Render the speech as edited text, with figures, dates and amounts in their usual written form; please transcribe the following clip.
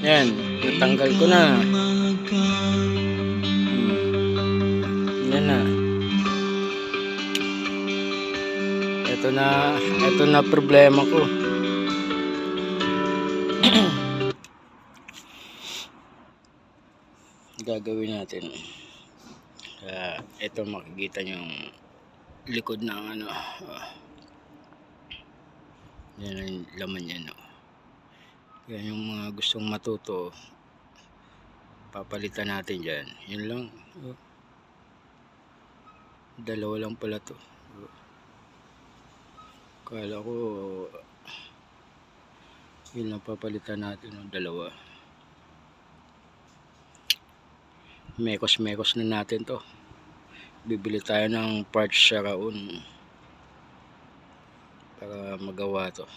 Yan, natanggal ko na. Yan na. Ito na problema ko. Gagawin natin. Ito makikita nyo yung likod ng ano. Yan ang laman yan. Yan yung mga gustong matuto. Papalitan natin dyan. Yun lang. Dalawa lang pala to. Kala ko yun lang papalitan natin ng dalawa. Mekos na natin to. Bibili tayo ng parts sa Raon para magawa to.